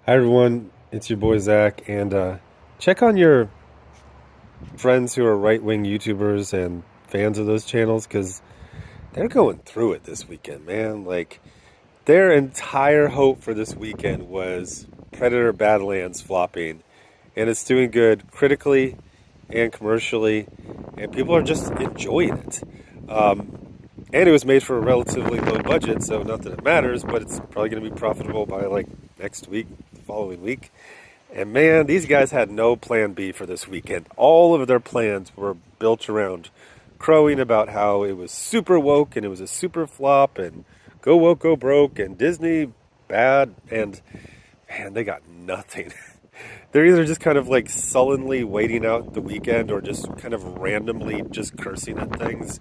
Hi everyone, it's your boy Zach, and check on your friends who are right-wing YouTubers and fans of those channels because they're going through it this weekend, man. Like their entire hope for this weekend was Predator Badlands flopping, and it's doing good critically and commercially, and people are just enjoying it. And it was made for a relatively low budget, so not that it matters, but it's probably going to be profitable by like next week, the following week. And man, these guys had no plan B for this weekend. All of their plans were built around crowing about how it was super woke and it was a super flop and go woke, go broke and Disney bad. And man, they got nothing. They're either just kind of like sullenly waiting out the weekend or just kind of randomly just cursing at things.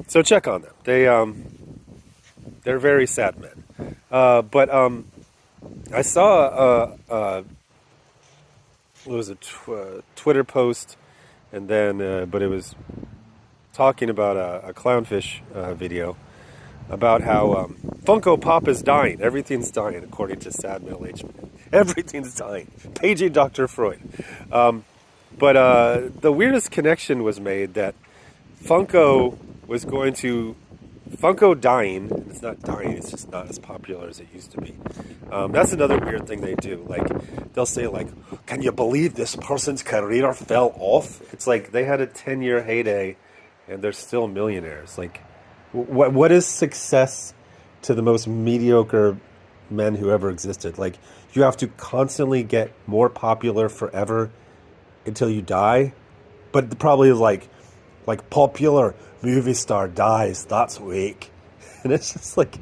So check on them. They're very sad men. But I saw what was a Twitter post, and then but it was talking about a clownfish video about how Funko Pop is dying. Everything's dying, according to sad middle-aged men. Everything's dying. Paging Dr. Freud. But the weirdest connection was made that Funko was going to Funko dying. It's not dying. It's just not as popular as it used to be. That's another weird thing they do. Like they'll say, like, "Can you believe this person's career fell off?" It's like they had a 10-year heyday, and they're still millionaires. Like, what is success to the most mediocre men who ever existed? Like, you have to constantly get more popular forever until you die, but probably like popular movie star dies, that's weak. And it's just like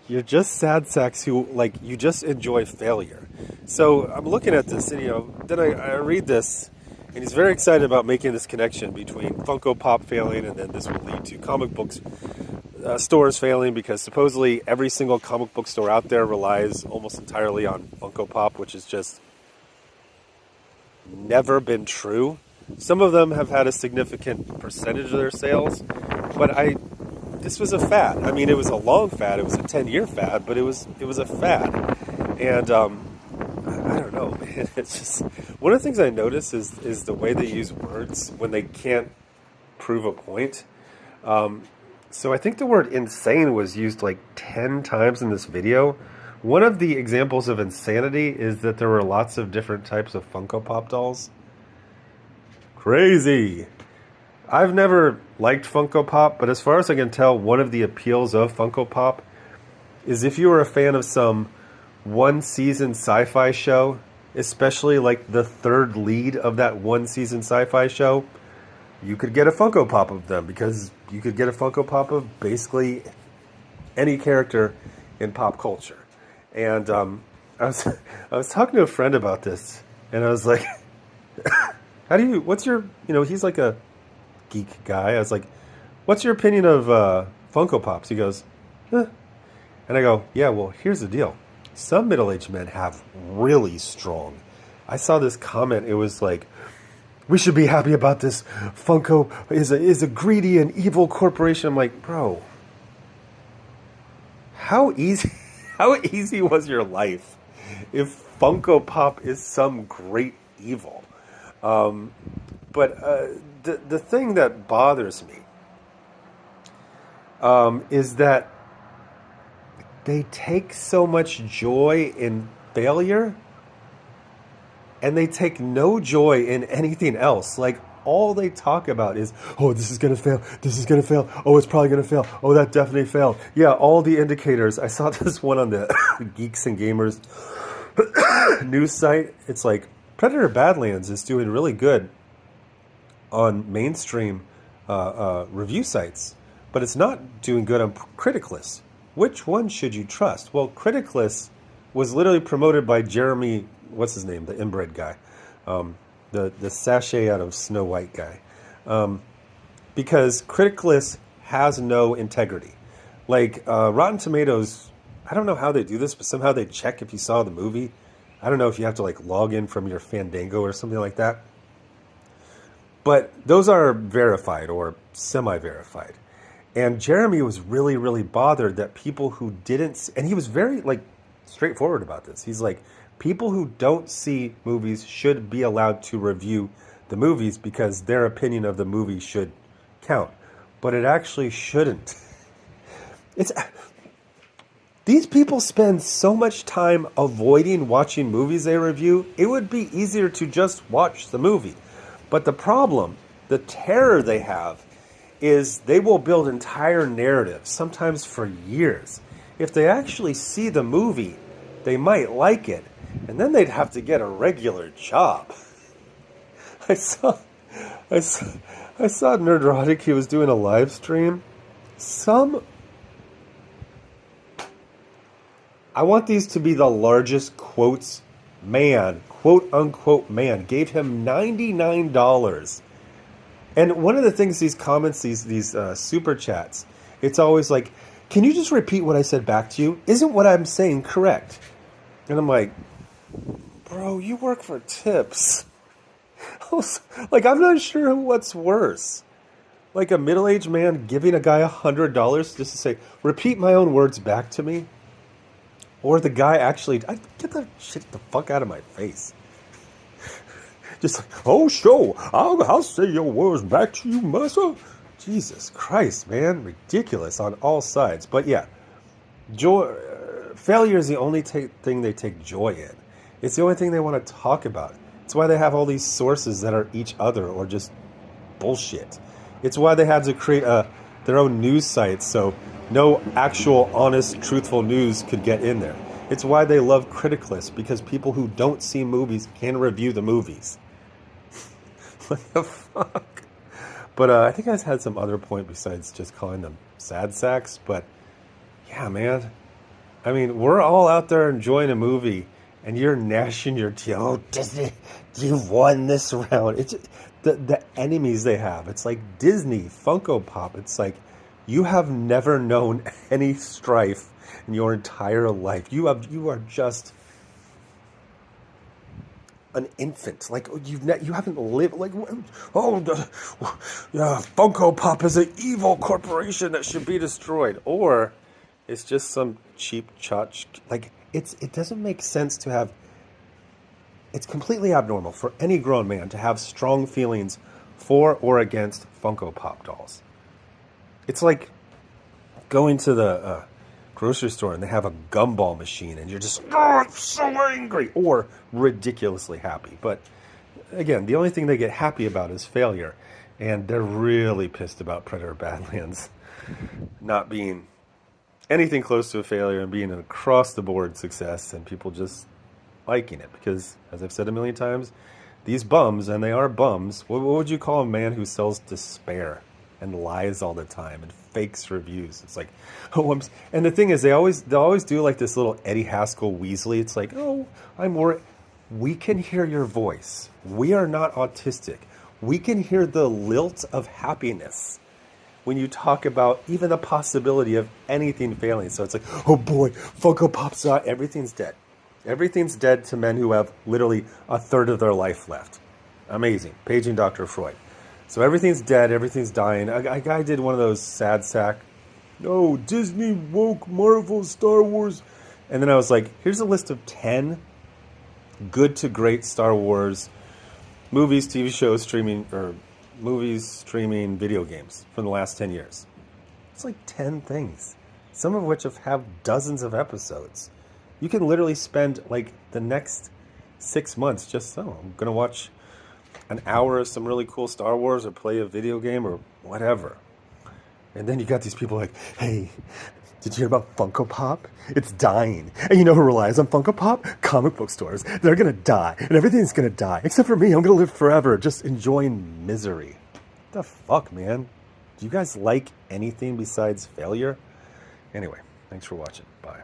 you're just sad sacks who like you just enjoy failure. So I'm looking at this and then I read this and he's very excited about making this connection between Funko Pop failing and then this will lead to comic books stores failing because supposedly every single comic book store out there relies almost entirely on Funko Pop, which is just never been true. Some of them have had a significant percentage of their sales, but this was a fad. I mean, it was a long fad. It was a 10-year fad, but it was a fad. And I don't know, man. It's just one of the things I notice is the way they use words when they can't prove a point. So I think the word insane was used like 10 times in this video. One of the examples of insanity is that there were lots of different types of Funko Pop dolls. Crazy. I've never liked Funko Pop, but as far as I can tell, one of the appeals of Funko Pop is if you were a fan of some one-season sci-fi show, especially like the third lead of that one-season sci-fi show, you could get a Funko Pop of them because you could get a Funko Pop of basically any character in pop culture. And I was talking to a friend about this, and I was like, what's your, he's like a geek guy. I was like, what's your opinion of Funko Pops? He goes, eh. And I go, yeah, well, here's the deal. Some middle-aged men have really strong. I saw this comment. It was like, we should be happy about this. Funko is a greedy and evil corporation. I'm like, bro, how easy was your life if Funko Pop is some great evil? But the thing that bothers me is that they take so much joy in failure and they take no joy in anything else. Like, all they talk about is, oh, this is going to fail. This is going to fail. Oh, it's probably going to fail. Oh, that definitely failed. Yeah, all the indicators. I saw this one on the Geeks and Gamers news site. It's like, Predator Badlands is doing really good on mainstream review sites, but it's not doing good on Criticlist. Which one should you trust? Well, Criticlist was literally promoted by Jeremy, what's his name, the inbred guy, the sachet out of Snow White guy, because Criticlist has no integrity. Like Rotten Tomatoes, I don't know how they do this, but somehow they check if you saw the movie. I don't know if you have to like log in from your Fandango or something like that. But those are verified or semi-verified. And Jeremy was really, really bothered that people who didn't, and he was very like straightforward about this. He's like, people who don't see movies should be allowed to review the movies because their opinion of the movie should count. But it actually shouldn't. It's These people spend so much time avoiding watching movies they review, it would be easier to just watch the movie. But the problem, the terror they have, is they will build entire narratives, sometimes for years. If they actually see the movie, they might like it, and then they'd have to get a regular job. I saw Nerdrotic, he was doing a live stream. I want these to be the largest quote unquote man, gave him $99. And one of the things, these comments, these super chats, it's always like, can you just repeat what I said back to you? Isn't what I'm saying correct? And I'm like, bro, you work for tips. Like, I'm not sure what's worse. Like a middle-aged man giving a guy $100 just to say, repeat my own words back to me? Or the guy actually, get that shit the fuck out of my face. Just like, oh, sure, I'll say your words back to you, massa. Jesus Christ, man. Ridiculous on all sides. But yeah, failure is the only thing they take joy in. It's the only thing they want to talk about. It's why they have all these sources that are each other or just bullshit. It's why they had to create their own news sites so no actual, honest, truthful news could get in there. It's why they love Criticless, because people who don't see movies can review the movies. What the fuck? But I think I had some other point besides just calling them sad sacks. But yeah, man. I mean, we're all out there enjoying a movie, and you're gnashing your teeth. Oh, Disney, you've won this round. It's the enemies they have. It's like Disney, Funko Pop. It's like, you have never known any strife in your entire life. You are just an infant. Like, you haven't lived. Like, oh, Funko Pop is an evil corporation that should be destroyed, or it's just some cheap chotch. Like, it doesn't make sense to have. It's completely abnormal for any grown man to have strong feelings for or against Funko Pop dolls. It's like going to the grocery store and they have a gumball machine and you're just, oh, I'm so angry, or ridiculously happy. But again, the only thing they get happy about is failure. And they're really pissed about Predator Badlands not being anything close to a failure and being an across-the-board success and people just liking it. Because, as I've said a million times, these bums, and they are bums, what would you call a man who sells despair and lies all the time and fakes reviews? It's like, oh, and the thing is, they'll always do like this little Eddie Haskell Weasley. It's like, oh, I'm worried. We can hear your voice. We are not autistic. We can hear the lilt of happiness when you talk about even the possibility of anything failing. So it's like, oh boy, Funko Pop's out. Everything's dead. Everything's dead to men who have literally a third of their life left. Amazing. Paging Dr. Freud. So everything's dead. Everything's dying. A guy did one of those sad sack. No, Disney, woke, Marvel, Star Wars. And then I was like, here's a list of 10 good to great Star Wars movies, TV shows, streaming video games from the last 10 years. It's like 10 things, some of which have dozens of episodes. You can literally spend like the next 6 months just, I'm going to watch an hour of some really cool Star Wars or play a video game or whatever. And then you got these people like, hey, did you hear about Funko Pop? It's dying. And you know who relies on Funko Pop? Comic book stores. They're going to die. And everything's going to die. Except for me. I'm going to live forever just enjoying misery. What the fuck, man? Do you guys like anything besides failure? Anyway, thanks for watching. Bye.